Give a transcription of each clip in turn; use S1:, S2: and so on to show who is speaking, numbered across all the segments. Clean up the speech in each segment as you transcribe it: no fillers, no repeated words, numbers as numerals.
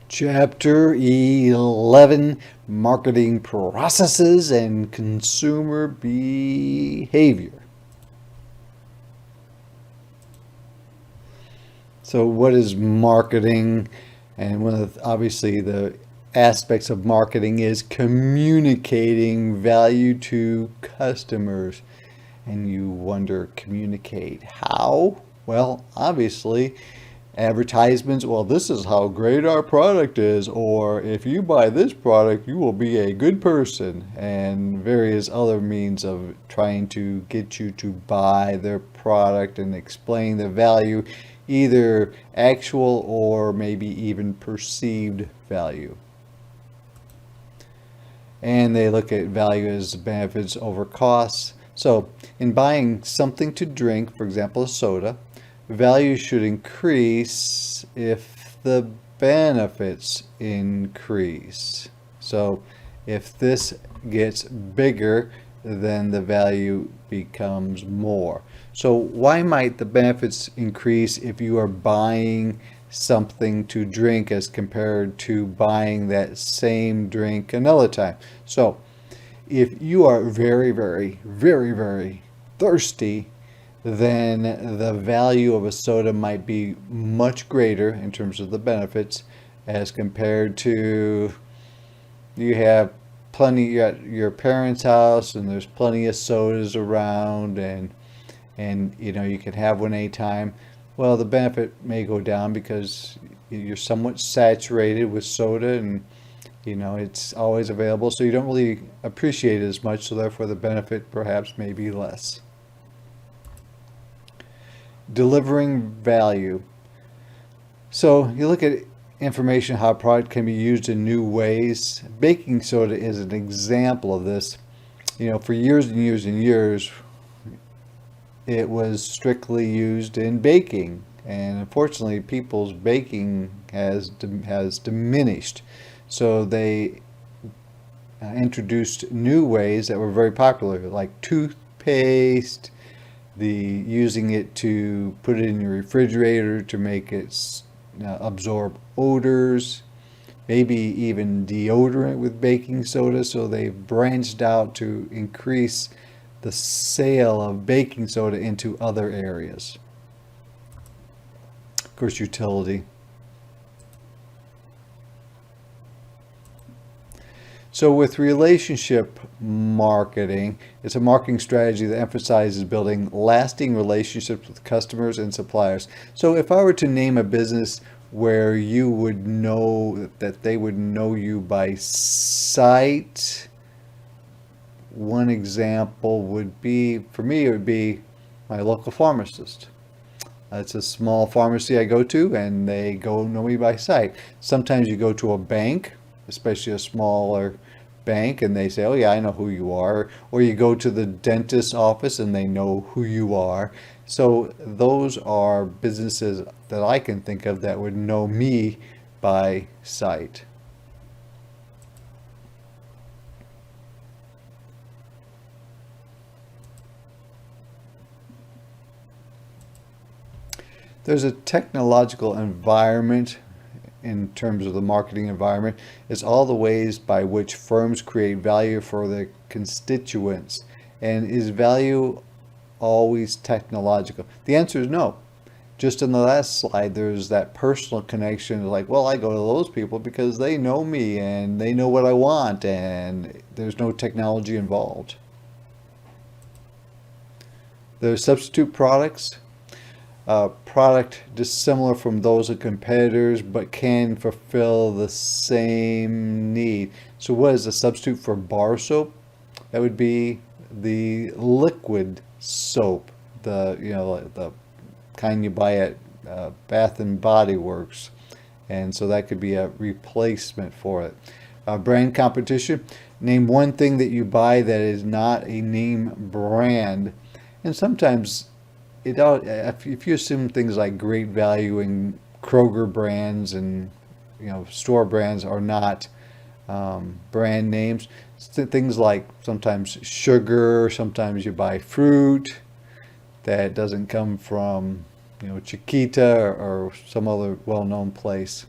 S1: Chapter 11, Marketing Processes and Consumer Behavior. So what is marketing? And one of obviously the aspects of marketing is communicating value to customers. And you wonder, communicate how? Well, obviously, advertisements, well, this is how great our product is, or if you buy this product, you will be a good person, and various other means of trying to get you to buy their product and explain the value, either actual or maybe even perceived value. And they look at value as benefits over costs. So, in buying something to drink, for example, a soda, value should increase if the benefits increase. So, if this gets bigger, then the value becomes more. So, why might the benefits increase if you are buying something to drink as compared to buying that same drink another time? So, if you are very, very, very, very thirsty, then the value of a soda might be much greater in terms of the benefits as compared to you have plenty, you're at your parents' house and there's plenty of sodas around, and you can have one anytime. Well, the benefit may go down because you're somewhat saturated with soda, and it's always available, so you don't really appreciate it as much, so therefore the benefit perhaps may be less. Delivering value. So you look at information how a product can be used in new ways. Baking soda is an example of this. For years and years and years, it was strictly used in baking, and unfortunately, people's baking has diminished. So they introduced new ways that were very popular, like toothpaste, the using it to put it in your refrigerator to make it absorb odors, maybe even deodorant with baking soda. So they've branched out to increase the sale of baking soda into other areas. Of course, utility. So with relationship marketing, it's a marketing strategy that emphasizes building lasting relationships with customers and suppliers. So if I were to name a business where you would know that they would know you by sight, one example would be, for me, it would be my local pharmacist. It's a small pharmacy I go to, and they know me by sight. Sometimes you go to a bank, especially a smaller bank, and they say, "Oh yeah, I know who you are." Or you go to the dentist's office and they know who you are. So those are businesses that I can think of that would know me by sight. There's a technological environment in terms of the marketing environment. It's all the ways by which firms create value for their constituents. And is value always technological? The answer is no. Just in the last slide, there's that personal connection, like, well, I go to those people because they know me and they know what I want, and there's no technology involved. There's substitute products. Product dissimilar from those of competitors but can fulfill the same need. So what is a substitute for bar soap? That would be the liquid soap, the kind you buy at Bath and Body Works, and so that could be a replacement for it. Brand competition. Name one thing that you buy that is not a name brand, and sometimes if you assume things like Great Value and Kroger brands and store brands are not brand names, things like sometimes sugar, sometimes you buy fruit that doesn't come from Chiquita or some other well-known place.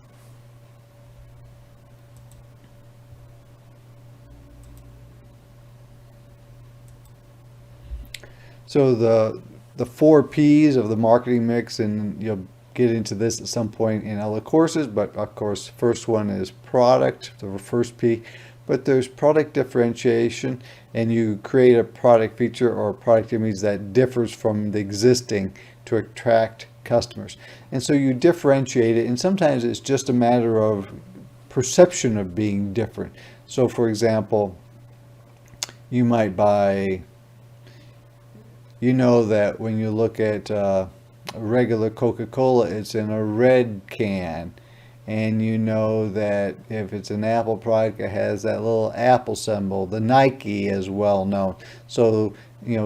S1: So the four P's of the marketing mix, and you'll get into this at some point in other courses, but of course, first one is product, the first P. But there's product differentiation, and you create a product feature or product image that differs from the existing to attract customers. And so you differentiate it, and sometimes it's just a matter of perception of being different. So for example, you might buy, you know that when you look at a regular Coca-Cola, it's in a red can. And you know that if it's an Apple product, it has that little Apple symbol. The Nike is well known. So,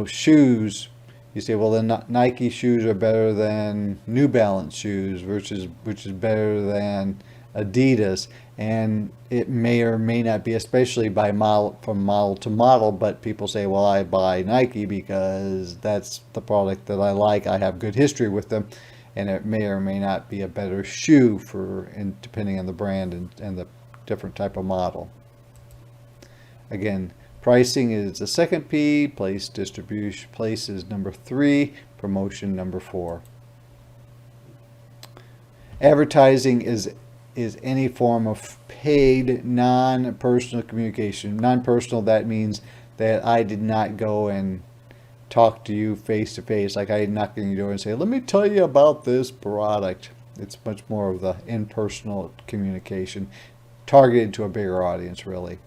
S1: shoes, you say, well, the Nike shoes are better than New Balance shoes, which is better than Adidas. And it may or may not be, especially by model, from model to model, but people say, well, I buy Nike because that's the product that I like. I have good history with them. And it may or may not be a better shoe depending on the brand and the different type of model. Again, pricing is the second P, place distribution, place is number 3, promotion number 4. Advertising is any form of paid non-personal communication. Non-personal, that means that I did not go and talk to you face to face, like I knock on your door and say, let me tell you about this product. It's much more of the impersonal communication, targeted to a bigger audience, really.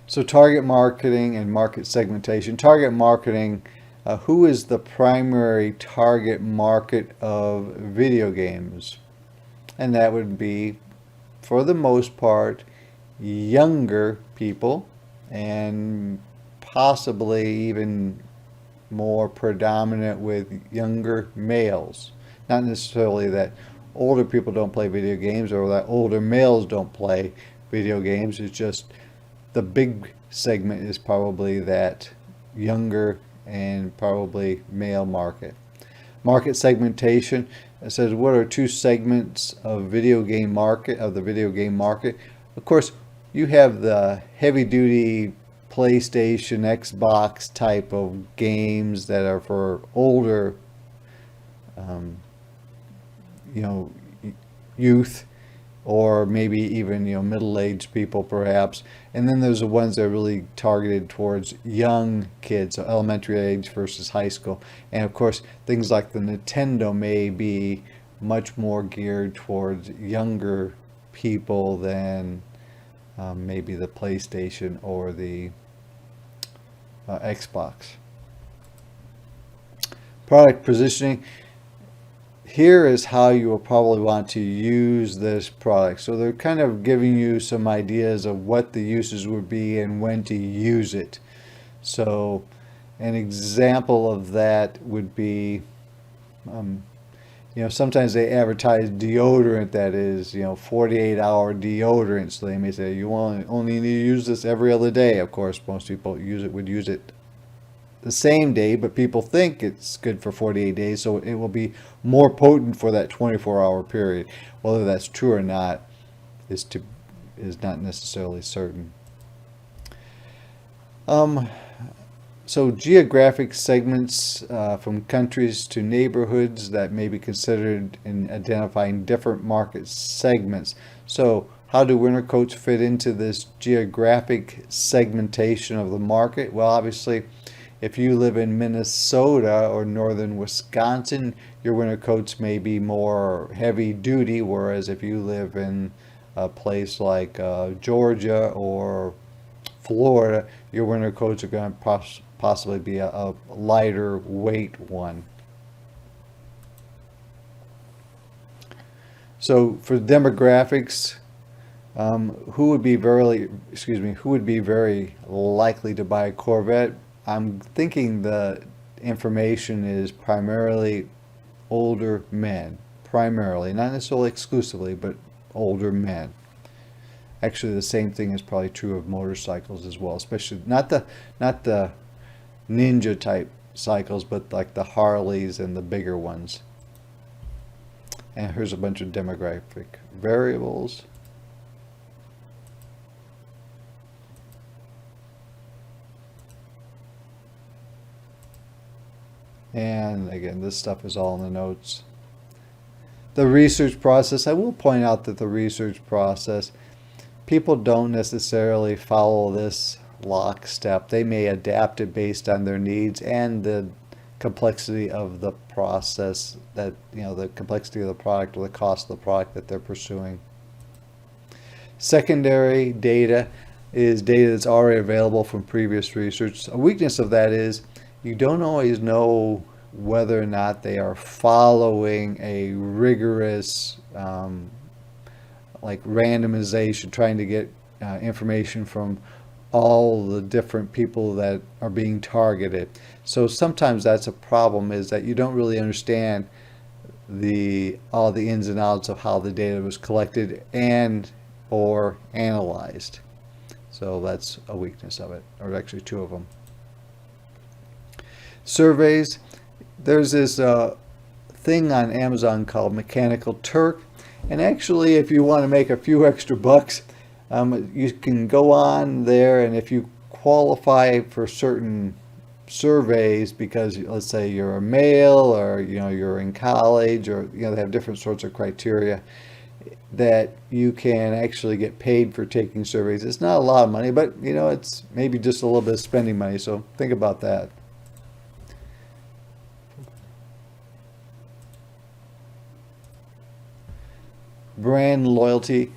S1: So target marketing and market segmentation. Target marketing, who is the primary target market of video games? And that would be, for the most part, younger people, and possibly even more predominant with younger males. Not necessarily that older people don't play video games or that older males don't play video games. It's just the big segment is probably that younger and probably male market. Market segmentation, it says what are two segments of the video game market. Of course, you have the heavy-duty PlayStation, Xbox type of games that are for older, youth, or maybe even middle-aged people perhaps. And then there's the ones that are really targeted towards young kids, so elementary age versus high school. And of course, things like the Nintendo may be much more geared towards younger people than maybe the PlayStation or the Xbox. Product positioning. Here is how you will probably want to use this product. So they're kind of giving you some ideas of what the uses would be and when to use it. So an example of that would be, sometimes they advertise deodorant that is, 48-hour deodorant. So they may say you only need to use this every other day. Of course, most people would use it the same day, but people think it's good for 48 days, so it will be more potent for that 24-hour period. Whether that's true or not is not necessarily certain. So geographic segments from countries to neighborhoods that may be considered in identifying different market segments. So how do winter coats fit into this geographic segmentation of the market? Well, obviously, if you live in Minnesota or northern Wisconsin, your winter coats may be more heavy duty, whereas if you live in a place like Georgia or Florida, your winter coats are going to possibly be a lighter weight one. So for demographics, who would be very likely to buy a Corvette? I'm thinking the information is primarily older men, primarily, not necessarily exclusively, but older men. Actually, the same thing is probably true of motorcycles as well, especially not the Ninja type cycles, but like the Harleys and the bigger ones. And here's a bunch of demographic variables. And again, this stuff is all in the notes. The research process, I will point out that the research process, people don't necessarily follow this lockstep. They may adapt it based on their needs and the complexity of the process, that, the complexity of the product or the cost of the product that they're pursuing. Secondary data is data that's already available from previous research. A weakness of that is you don't always know whether or not they are following a rigorous like randomization, trying to get information from all the different people that are being targeted. So sometimes that's a problem, is that you don't really understand all the ins and outs of how the data was collected and or analyzed. So that's a weakness of it, or actually two of them. Surveys. There's this thing on Amazon called Mechanical Turk, and actually if you want to make a few extra bucks, you can go on there, and if you qualify for certain surveys, because let's say you're a male, or you're in college, or they have different sorts of criteria, that you can actually get paid for taking surveys. It's not a lot of money, but it's maybe just a little bit of spending money, so think about that. Brand loyalty.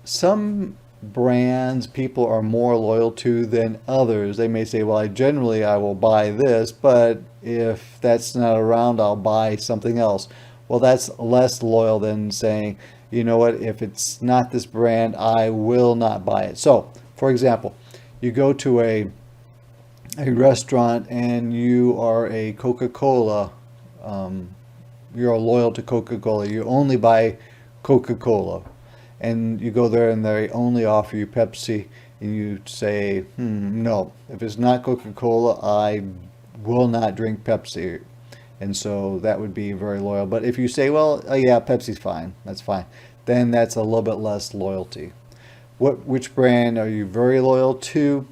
S1: Some brands people are more loyal to than others. They may say, well, I will buy this, but if that's not around, I'll buy something else. Well, that's less loyal than saying, you know what, if it's not this brand, I will not buy it. So, for example, you go to a restaurant and you are a Coca-Cola, you're loyal to Coca-Cola, you only buy Coca-Cola, and you go there and they only offer you Pepsi, and you say, no, if it's not Coca-Cola, I will not drink Pepsi. And so that would be very loyal. But if you say, well, yeah, Pepsi's fine, that's fine, then that's a little bit less loyalty. Which brand are you very loyal to?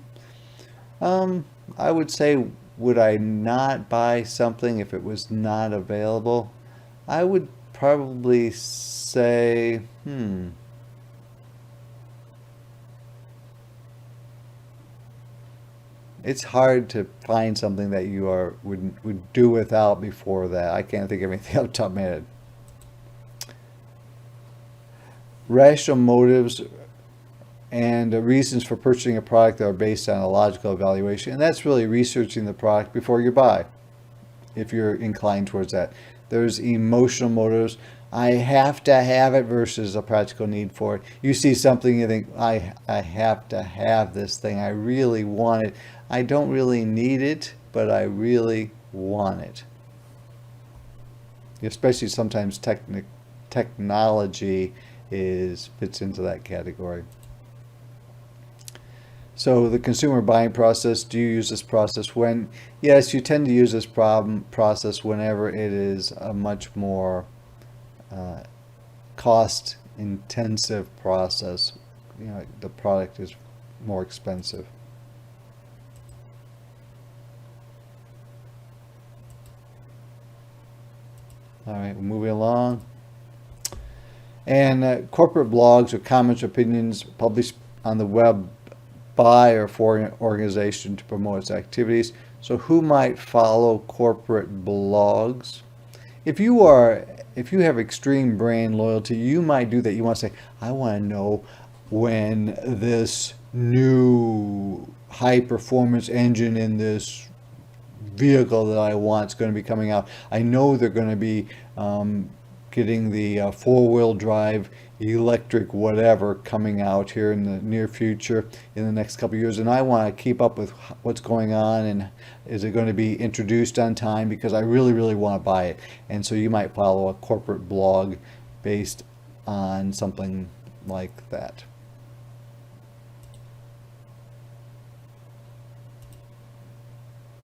S1: I would say, would I not buy something if it was not available? I would probably say, it's hard to find something that you would do without before that. I can't think of anything off the top of my head. Rational motives and reasons for purchasing a product that are based on a logical evaluation, and that's really researching the product before you buy, if you're inclined towards that. There's emotional motives. I have to have it versus a practical need for it. You see something, you think, I have to have this thing. I really want it. I don't really need it, but I really want it. Especially sometimes technology fits into that category. So the consumer buying process, do you use this process when? Yes, you tend to use this process whenever it is a much more cost intensive process. The product is more expensive. All right, we're moving along. And corporate blogs or comments or opinions published on the web by or for an organization to promote its activities. So who might follow corporate blogs? If you have extreme brand loyalty, you might do that. You want to say, I want to know when this new high performance engine in this vehicle that I want is going to be coming out. I know they're going to be getting the four-wheel drive electric whatever coming out here in the near future in the next couple of years, and I want to keep up with what's going on, and is it going to be introduced on time, because I really want to buy it. And so you might follow a corporate blog based on something like that.